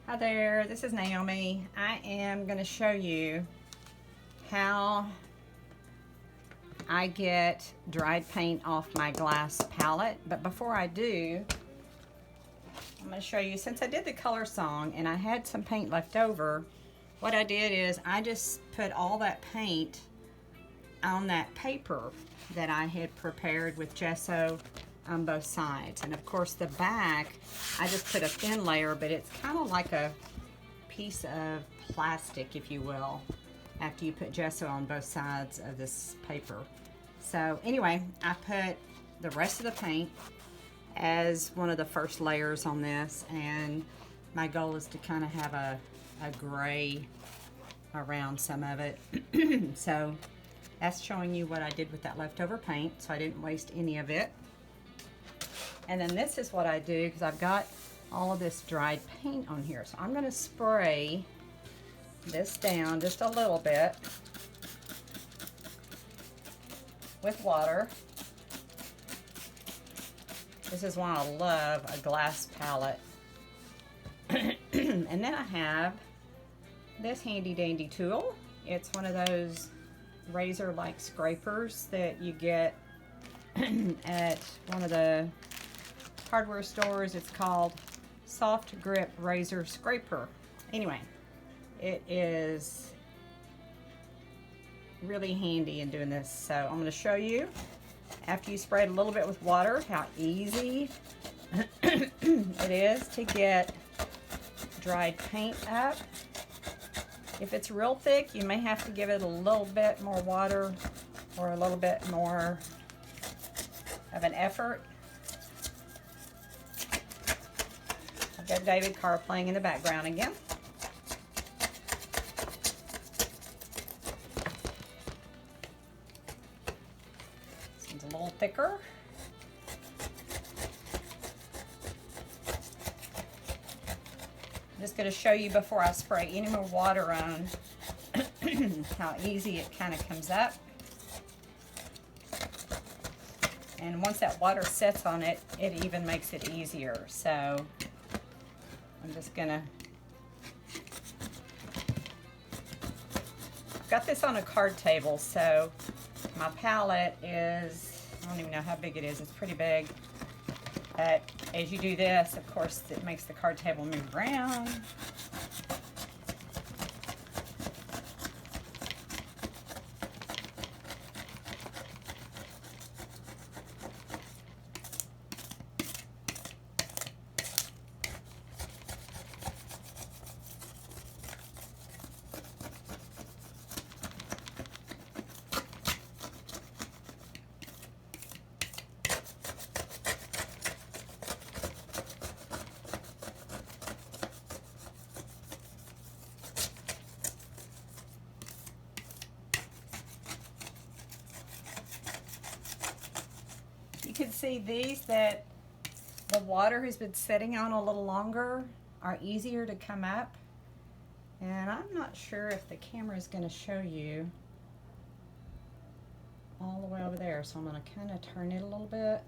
Hi there, this is Naomi. I am going to show you how I get dried paint off my glass palette. But before I do, I'm going to show you, since I did the color song and I had some paint left over, what I did is I just put all that paint on that paper that I had prepared with gesso on both sides. And of course the back, I just put a thin layer, but it's kind of like a piece of plastic, if you will, after you put gesso on both sides of this paper. So anyway, I put the rest of the paint as one of the first layers on this, and my goal is to kind of have a gray around some of it. So that's showing you what I did with that leftover paint, so I didn't waste any of it. And then this is what I do, because I've got all of this dried paint on here. So I'm going to spray this down just a little bit with water. This is why I love a glass palette. And then I have this handy dandy tool. It's one of those razor-like scrapers that you get at one of the hardware stores. It's called Soft Grip Razor Scraper. Anyway, it is really handy in doing this. So I'm going to show you, after you spray it a little bit with water, how easy it is to get dried paint up. If it's real thick, you may have to give it a little bit more water or a little bit more of an effort. I've got David Carr playing in the background again. This one's a little thicker. I'm just going to show you before I spray any more water on how easy it kind of comes up. And once that water sets on it, it even makes it easier. So I'm just gonna, I've got this on a card table, so my palette is, I don't even know how big it is, it's pretty big. But as you do this, of course, it makes the card table move around. You can see these that the water has been setting on a little longer are easier to come up. And I'm not sure if the camera is going to show you all the way over there, so I'm going to kind of turn it a little bit.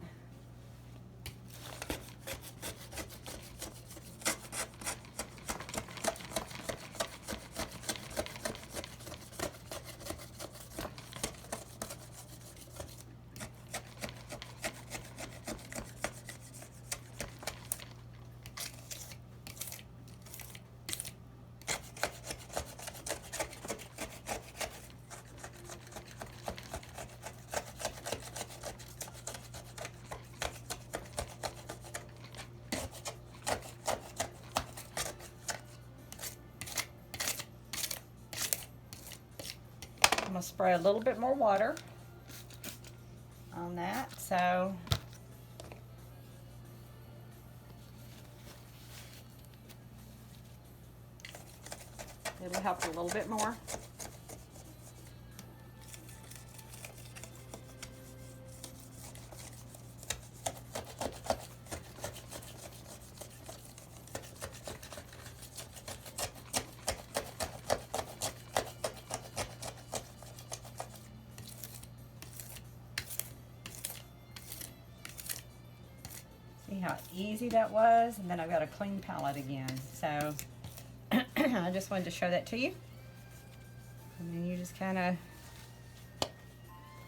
I'm going to spray a little bit more water on that, so it'll help a little bit more. See how easy that was? And then I've got a clean palette again. So I just wanted to show that to you. And then you just kind of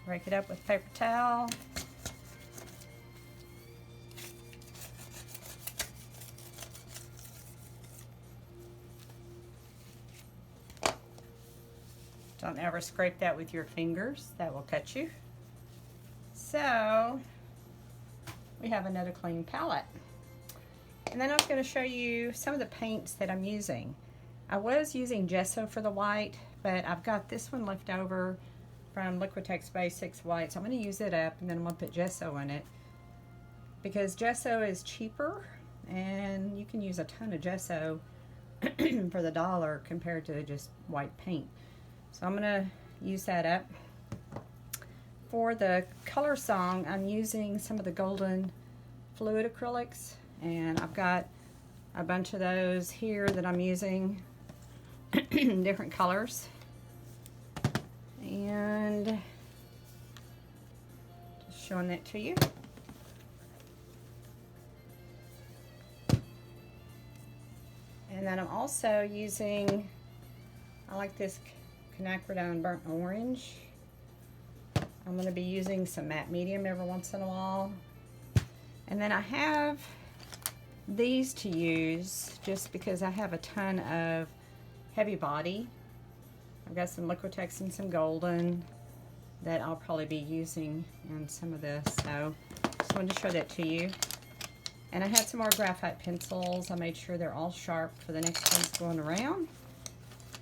rake it up with paper towel. Don't ever scrape that with your fingers, that will cut you. So we have another clean palette. And then I was going to show you some of the paints that I'm using. I was using gesso for the white, but I've got this one left over from Liquitex Basics White, so I'm going to use it up and then I'm going to put gesso in it because gesso is cheaper and you can use a ton of gesso for the $1 compared to just white paint. So I'm going to use that up. For the color song, I'm using some of the golden fluid acrylics, and I've got a bunch of those here that I'm using different colors. And just showing that to you. And then I'm also using, I like this quinacridone burnt orange. I'm going to be using some matte medium every once in a while. And then I have these to use just because I have a ton of heavy body. I've got some Liquitex and some golden that I'll probably be using in some of this. So just wanted to show that to you. And I had some more graphite pencils. I made sure they're all sharp for the next ones going around.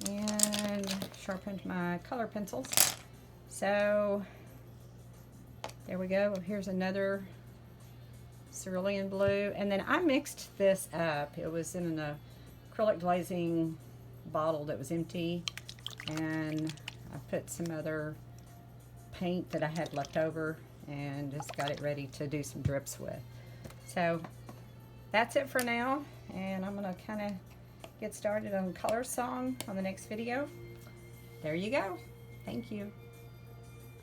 And sharpened my color pencils. So there we go. Here's another cerulean blue. And then I mixed this up. It was in an acrylic glazing bottle that was empty. And I put some other paint that I had left over and just got it ready to do some drips with. So that's it for now. And I'm going to kind of get started on color song on the next video. There you go. Thank you.